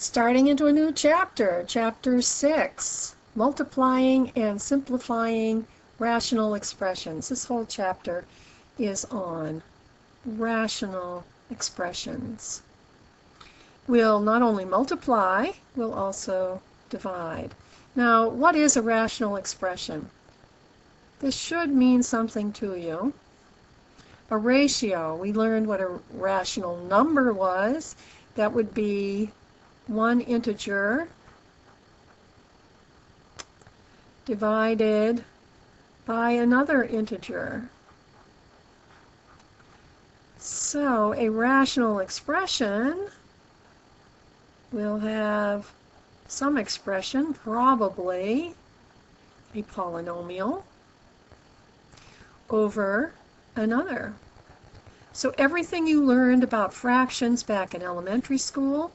Starting into a new chapter, Chapter 6, Multiplying and Simplifying Rational Expressions. This whole chapter is on rational expressions. We'll not only multiply, we'll also divide. Now, what is a rational expression? This should mean something to you. A ratio, we learned what a rational number was. That would be one integer divided by another integer. So a rational expression will have some expression, probably a polynomial, over another. So everything you learned about fractions back in elementary school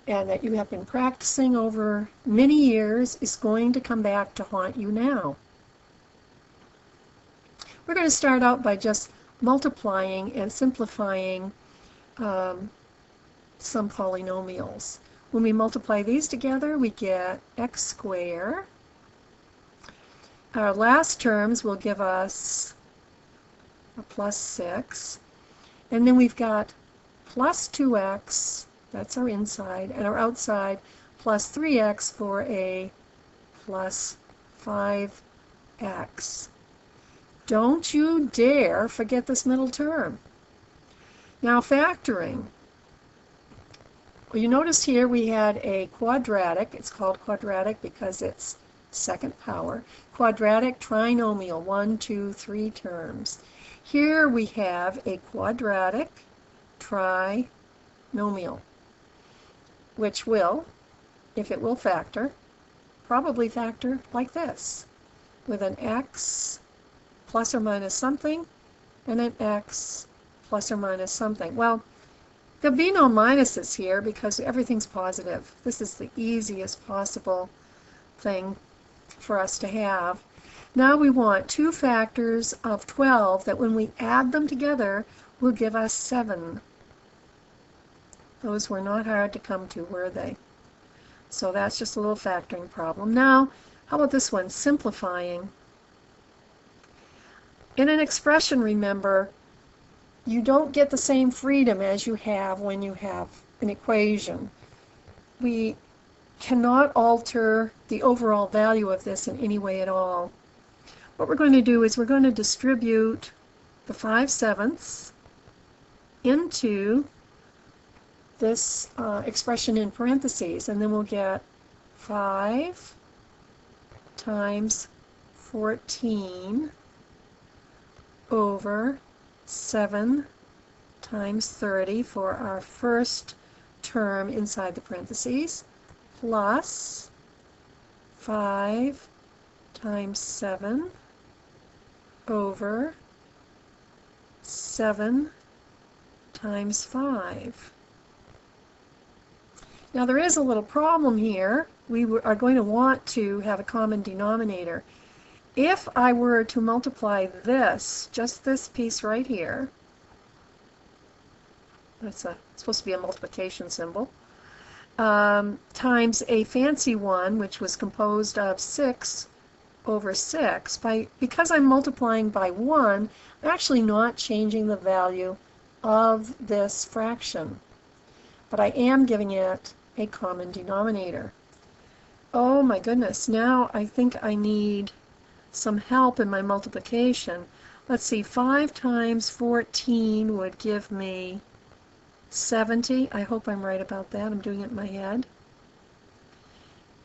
and that you have been practicing over many years is going to come back to haunt you now. We're going to start out by just multiplying and simplifying some polynomials. When we multiply these together, we get x squared. Our last terms will give us a plus 6. And then we've got plus 2x, that's our inside, and our outside plus 3x for a plus 5x. Don't you dare forget this middle term. Now factoring. Well, you notice here we had a quadratic. It's called quadratic because it's second power. Quadratic trinomial, 1, 2, 3 terms. Here we have a quadratic trinomial, which will, if it will factor, probably factor like this, with an x plus or minus something and an x plus or minus something. Well, there'll be no minuses here because everything's positive. This is the easiest possible thing for us to have. Now we want two factors of 12 that when we add them together will give us 7. Those were not hard to come to, were they? So that's just a little factoring problem. Now, how about this one, simplifying? In an expression, remember, you don't get the same freedom as you have when you have an equation. We cannot alter the overall value of this in any way at all. What we're going to do is we're going to distribute the 5/7 into this expression in parentheses, and then we'll get 5 times 14 over 7 times 30 for our first term inside the parentheses, plus 5 times 7 over 7 times 5. Now there is a little problem here. We are going to want to have a common denominator. If I were to multiply this, just this piece right here, that's supposed to be a multiplication symbol, times a fancy one, which was composed of 6 over 6, because I'm multiplying by 1, I'm actually not changing the value of this fraction, but I am giving it a common denominator. Oh my goodness, now I think I need some help in my multiplication. Let's see, 5 times 14 would give me 70. I hope I'm right about that. I'm doing it in my head.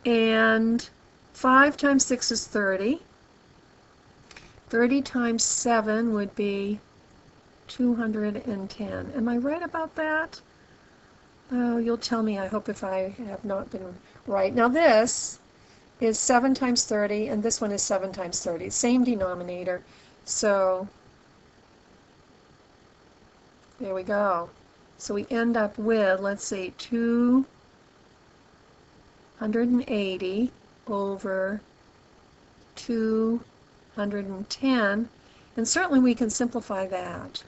And 5 times 6 is 30. 30 times 7 would be 210. Am I right about that? Oh, you'll tell me, I hope, if I have not been right. Now this is 7 times 30, and this one is 7 times 30. Same denominator. So there we go. So we end up with, let's see, 280 over 210. And certainly we can simplify that.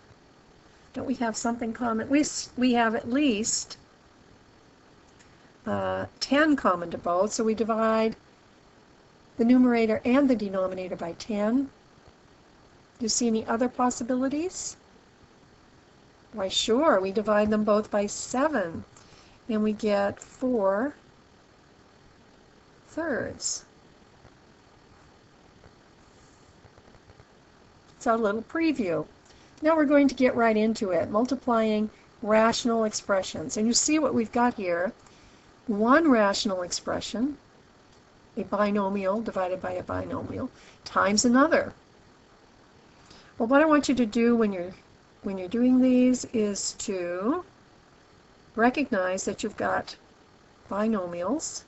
Don't we have something common? We have at least 10 common to both, so we divide the numerator and the denominator by 10. Do you see any other possibilities? Why, sure, we divide them both by 7, and we get 4 thirds. It's our little preview. Now we're going to get right into it, multiplying rational expressions. And you see what we've got here. One rational expression, a binomial divided by a binomial, times another. Well, what I want you to do when you're doing these is to recognize that you've got binomials.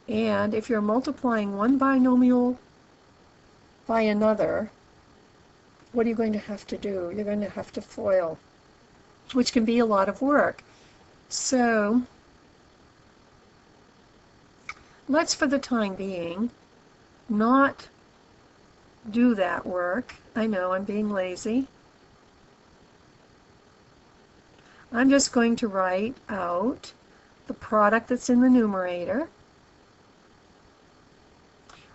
And if you're multiplying one binomial by another, what are you going to have to do? You're going to have to FOIL, which can be a lot of work. So let's, for the time being, not do that work. I know I'm being lazy. I'm just going to write out the product that's in the numerator.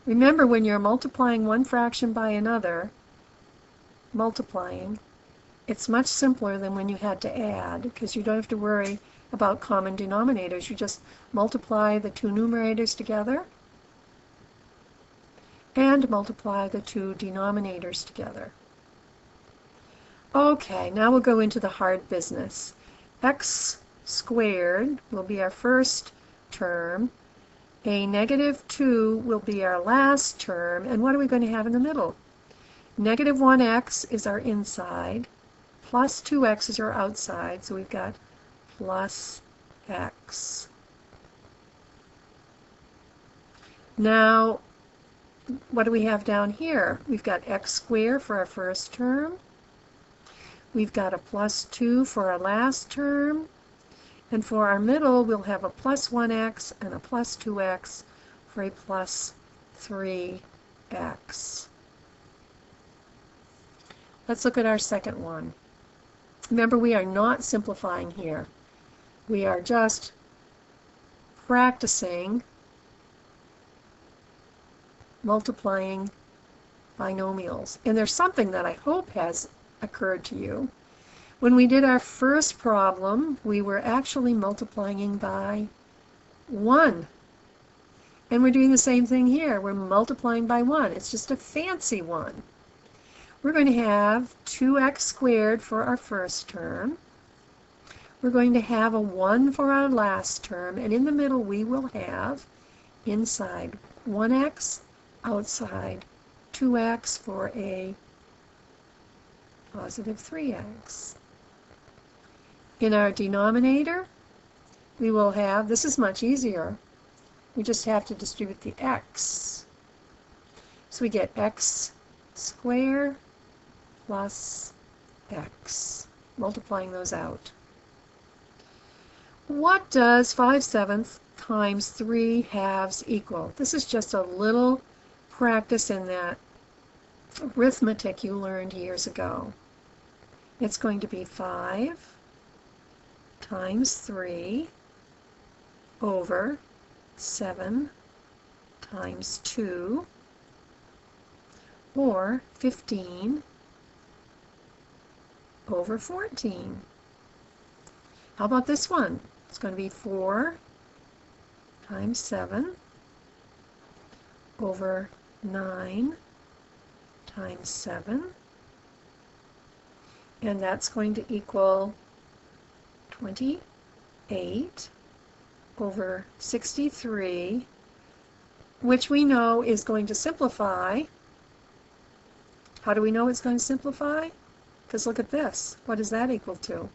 Remember, when you're multiplying one fraction by another, it's much simpler than when you had to add, because you don't have to worry about common denominators. You just multiply the two numerators together and multiply the two denominators together. Okay, now we'll go into the hard business. X squared will be our first term. A negative 2 will be our last term. And what are we going to have in the middle? Negative 1x is our inside, plus 2x is our outside, so we've got plus x. Now, what do we have down here? We've got x squared for our first term. We've got a plus 2 for our last term. And for our middle, we'll have a plus 1x and a plus 2x for a plus 3x. Let's look at our second one. Remember, we are not simplifying here. We are just practicing multiplying binomials. And there's something that I hope has occurred to you. When we did our first problem, we were actually multiplying by 1. And we're doing the same thing here. We're multiplying by 1. It's just a fancy one. We're going to have 2x squared for our first term. We're going to have a 1 for our last term. And in the middle, we will have inside 1x, outside 2x for a positive 3x. In our denominator, we will have, this is much easier, we just have to distribute the x. So we get x squared plus x, multiplying those out. What does 5/7 times 3 halves equal? This is just a little practice in that arithmetic you learned years ago. It's going to be 5 times 3 over 7 times 2, or 15 over 14. How about this one? It's going to be 4 times 7 over 9 times 7, and that's going to equal 28 over 63, which we know is going to simplify. How do we know it's going to simplify? Because look at this. What does that equal to?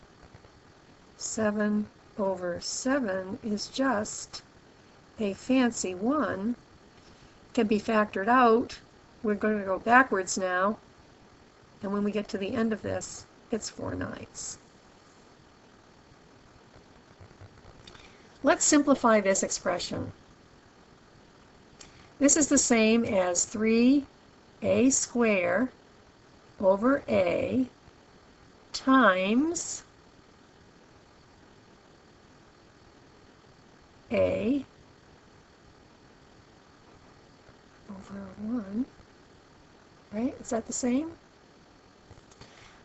7 over 7 is just a fancy 1. Can be factored out. We're going to go backwards now, and when we get to the end of this, it's 4/9. Let's simplify this expression. This is the same as 3a squared over a times a over 1, right? Is that the same?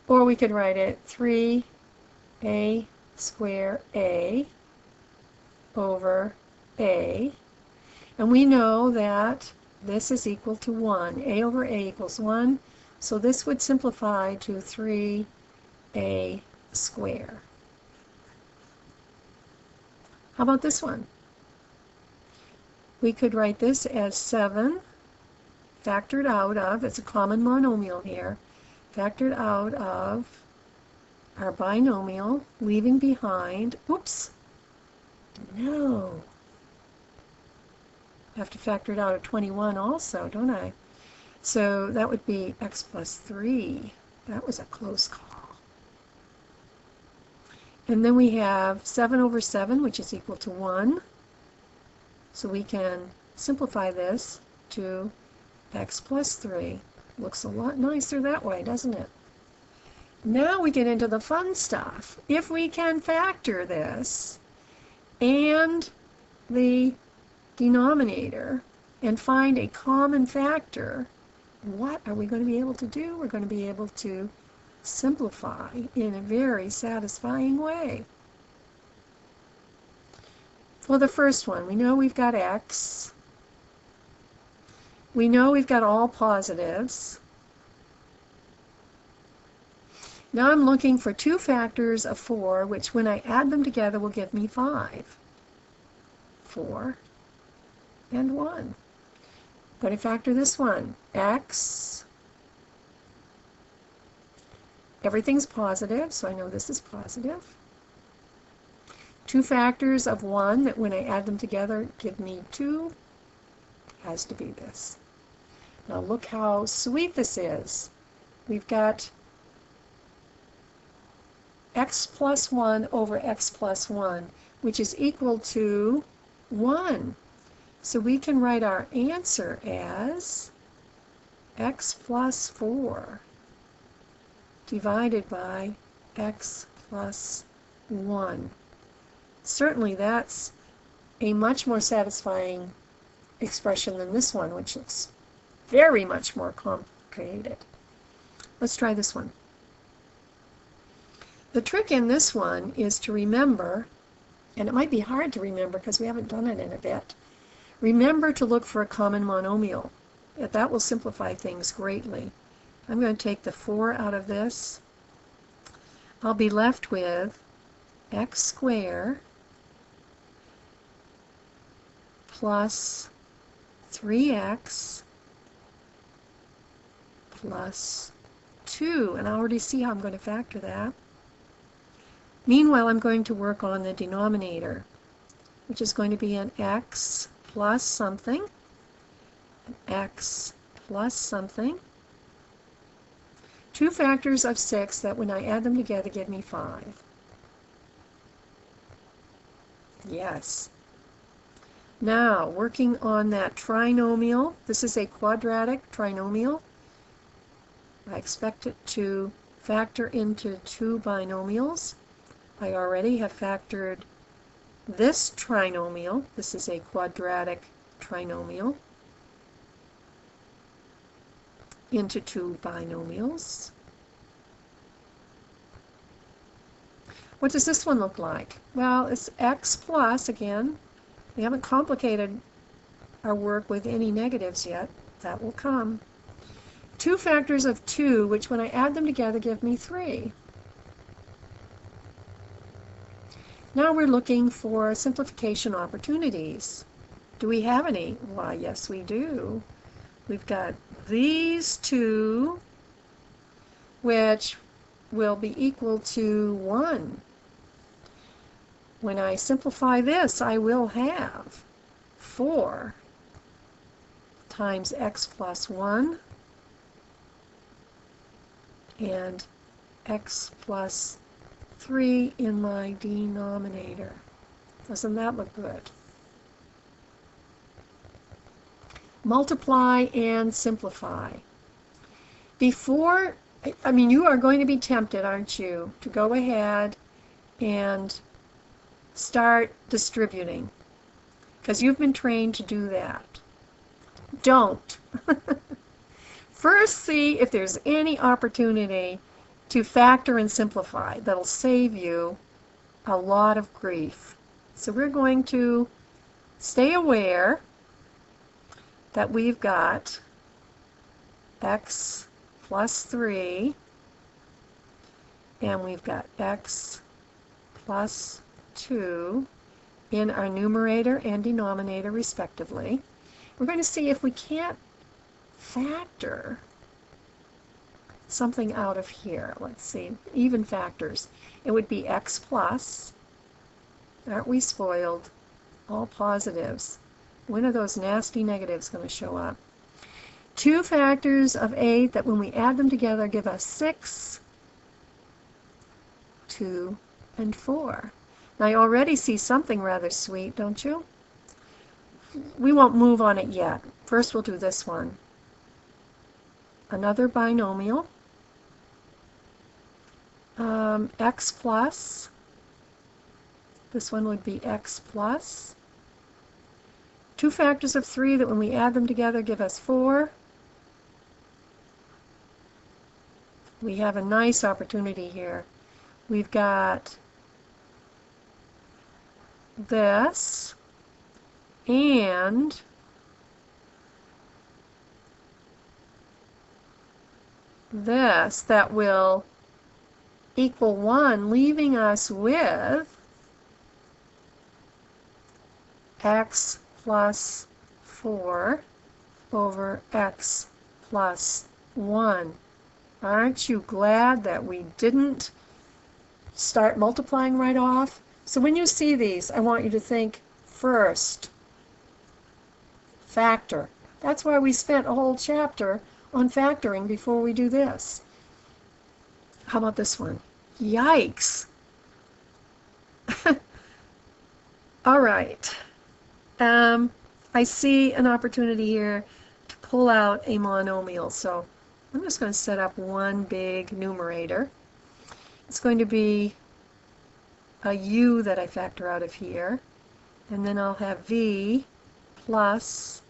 Or we could write it 3a square a over a. And we know that this is equal to 1. A over a equals 1. So this would simplify to 3a squared. How about this one? We could write this as 7 factored out of, it's a common monomial here, factored out of our binomial, leaving behind, oops, no. I have to factor it out of 21 also, don't I? So that would be x plus 3. That was a close call. And then we have 7 over 7, which is equal to 1. So we can simplify this to x plus 3. Looks a lot nicer that way, doesn't it? Now we get into the fun stuff. If we can factor this and the denominator and find a common factor, what are we going to be able to do? We're going to be able to simplify in a very satisfying way. For the first one, we know we've got x. We know we've got all positives. Now I'm looking for two factors of 4, which when I add them together will give me 5. 4 and 1. I'm going to factor this one. X. Everything's positive, so I know this is positive. Two factors of 1 that when I add them together give me 2. Has to be this. Now look how sweet this is. We've got x plus 1 over x plus 1, which is equal to 1. So we can write our answer as x plus 4 divided by x plus 1. Certainly that's a much more satisfying expression than this one, which looks very much more complicated. Let's try this one. The trick in this one is to remember, and it might be hard to remember because we haven't done it in a bit, remember to look for a common monomial. That will simplify things greatly. I'm going to take the 4 out of this. I'll be left with x squared plus 3x plus 2. And I already see how I'm going to factor that. Meanwhile, I'm going to work on the denominator, which is going to be an x plus something, an x plus something. Two factors of 6 that when I add them together give me 5. Yes. Now, working on that trinomial. This is a quadratic trinomial. I expect it to factor into 2 binomials. I already have factored this trinomial. This is a quadratic trinomial into 2 binomials. What does this one look like? Well, it's x plus, again, we haven't complicated our work with any negatives yet. That will come. Two factors of 2, which when I add them together give me 3. Now we're looking for simplification opportunities. Do we have any? Why, yes, we do. We've got these 2, which will be equal to 1. When I simplify this, I will have 4 times x plus 1 and x plus 3 in my denominator. Doesn't that look good? Multiply and simplify. Before, I mean, you are going to be tempted, aren't you, to go ahead and start distributing. because you've been trained to do that. Don't. First, see if there's any opportunity to factor and simplify. That'll save you a lot of grief. So we're going to stay aware that we've got x plus 3 and we've got x plus 2 in our numerator and denominator respectively. We're going to see if we can't factor something out of here. Let's see, even factors. It would be x plus, aren't we spoiled? All positives. When are those nasty negatives going to show up? 2 factors of 8 that when we add them together give us 6, 2, and 4. Now you already see something rather sweet, don't you? We won't move on it yet. First we'll do this one. Another binomial. X plus. This one would be x plus. 2 factors of 3 that when we add them together give us 4. We have a nice opportunity here. We've got this and this that will equal 1, leaving us with x plus 4 over x plus 1. Aren't you glad that we didn't start multiplying right off? So when you see these, I want you to think first, factor. That's why we spent a whole chapter on factoring before we do this. How about this one? Yikes! All right. I see an opportunity here to pull out a monomial, so I'm just going to set up one big numerator. It's going to be a u that I factor out of here, and then I'll have v plus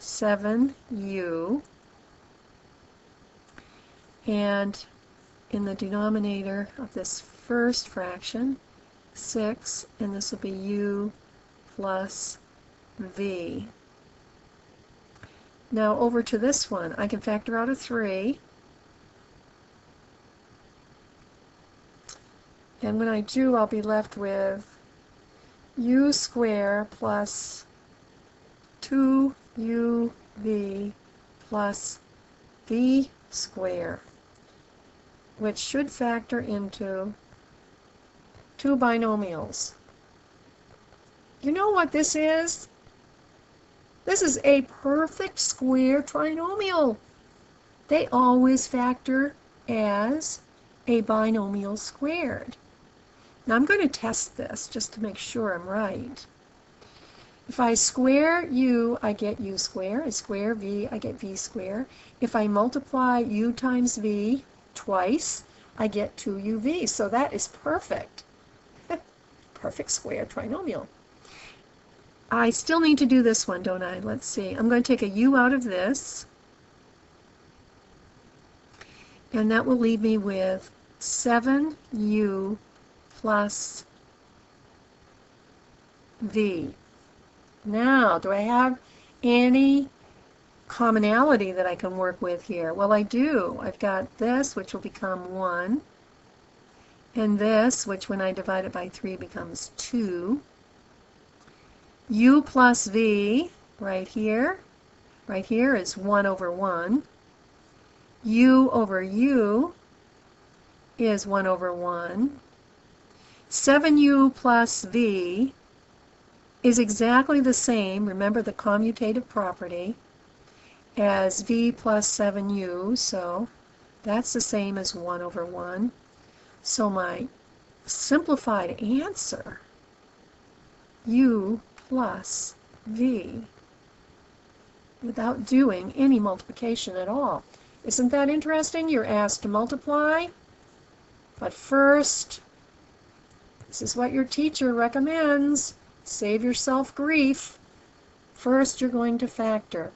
7u, and in the denominator of this first fraction, 6, and this will be u plus v. Now over to this one, I can factor out a 3, and when I do, I'll be left with u squared plus 2uv plus v squared, which should factor into 2 binomials. You know what this is? This is a perfect square trinomial. They always factor as a binomial squared. Now I'm going to test this just to make sure I'm right. If I square u, I get u squared. I square v, I get v squared. If I multiply u times v twice, I get 2uv. So that is perfect. Perfect square trinomial. I still need to do this one, don't I? Let's see. I'm going to take a u out of this, and that will leave me with 7u plus v. Now, do I have any commonality that I can work with here? Well, I do. I've got this, which will become 1, and this, which when I divide it by 3 becomes 2. U plus v, right here is 1 over 1. U over u is 1 over 1. 7u plus v is exactly the same, remember the commutative property, as v plus 7u, so that's the same as 1 over 1. So my simplified answer, u plus v, without doing any multiplication at all. Isn't that interesting? You're asked to multiply, but first, this is what your teacher recommends. Save yourself grief. First, you're going to factor.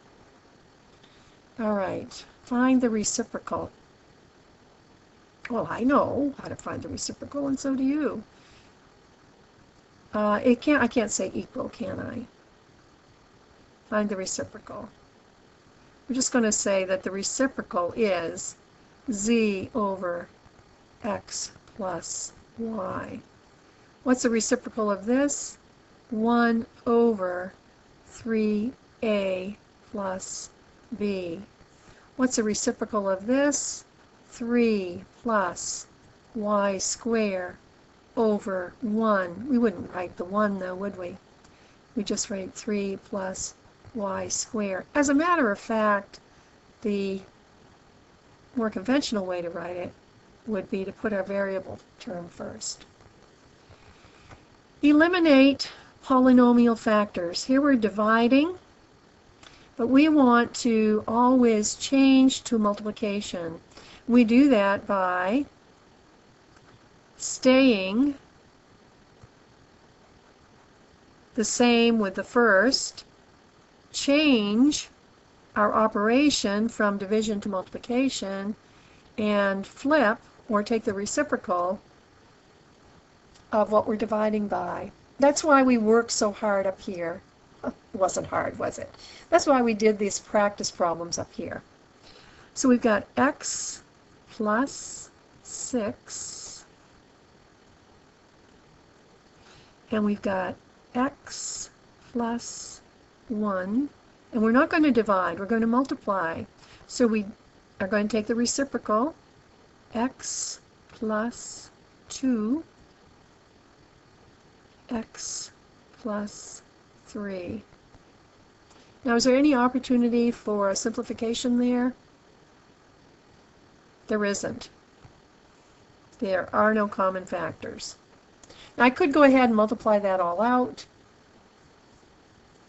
All right, find the reciprocal. Well, I know how to find the reciprocal, and so do you. I can't say equal, can I? Find the reciprocal. We're just going to say that the reciprocal is z over x plus y. What's the reciprocal of this? 1 over 3a plus b. What's the reciprocal of this? 3 plus y squared over 1. We wouldn't write the 1 though, would we? We just write 3 plus y squared. As a matter of fact, the more conventional way to write it would be to put our variable term first. Eliminate polynomial factors. Here we're dividing, but we want to always change to multiplication. We do that by staying the same with the first, change our operation from division to multiplication, and flip or take the reciprocal of what we're dividing by. That's why we work so hard up here. It wasn't hard, was it? That's why we did these practice problems up here. So we've got x plus 6, and we've got x plus 1, and we're not going to divide, we're going to multiply. So we are going to take the reciprocal, x plus 2, x plus 3. Now, is there any opportunity for a simplification there? There isn't. There are no common factors. Now, I could go ahead and multiply that all out,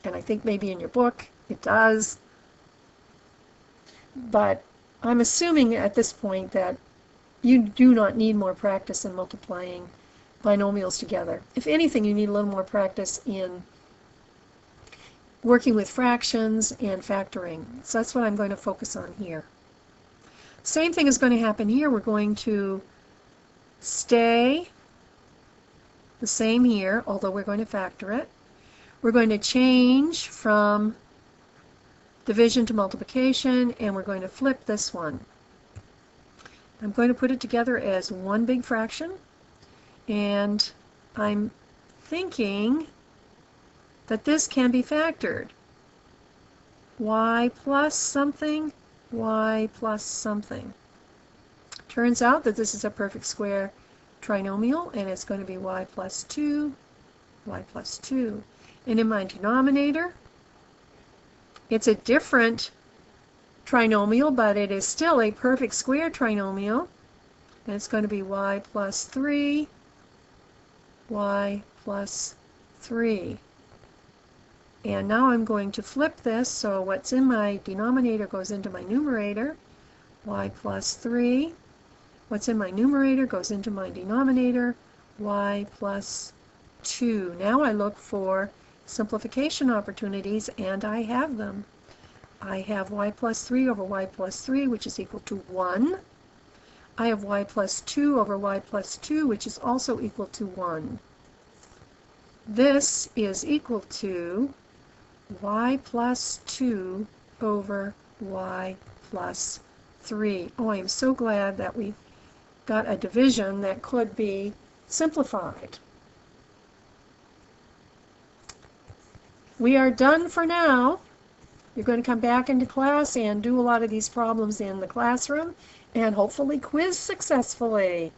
and I think maybe in your book it does, but I'm assuming at this point that you do not need more practice in multiplying binomials together. If anything, you need a little more practice in working with fractions and factoring. So that's what I'm going to focus on here. Same thing is going to happen here. We're going to stay the same here, although we're going to factor it. We're going to change from division to multiplication, and we're going to flip this one. I'm going to put it together as one big fraction, and I'm thinking that this can be factored. Y plus something, y plus something. Turns out that this is a perfect square trinomial, and it's going to be y plus 2, y plus 2. And in my denominator, it's a different trinomial, but it is still a perfect square trinomial, and it's going to be y plus 3, y plus 3. And now I'm going to flip this, so what's in my denominator goes into my numerator, y plus 3. What's in my numerator goes into my denominator, y plus 2. Now I look for simplification opportunities, and I have them. I have y plus 3 over y plus 3, which is equal to 1. I have y plus 2 over y plus 2, which is also equal to 1. This is equal to y plus 2 over y plus 3. Oh, I am so glad that we got a division that could be simplified. We are done for now. You're going to come back into class and do a lot of these problems in the classroom and hopefully quiz successfully.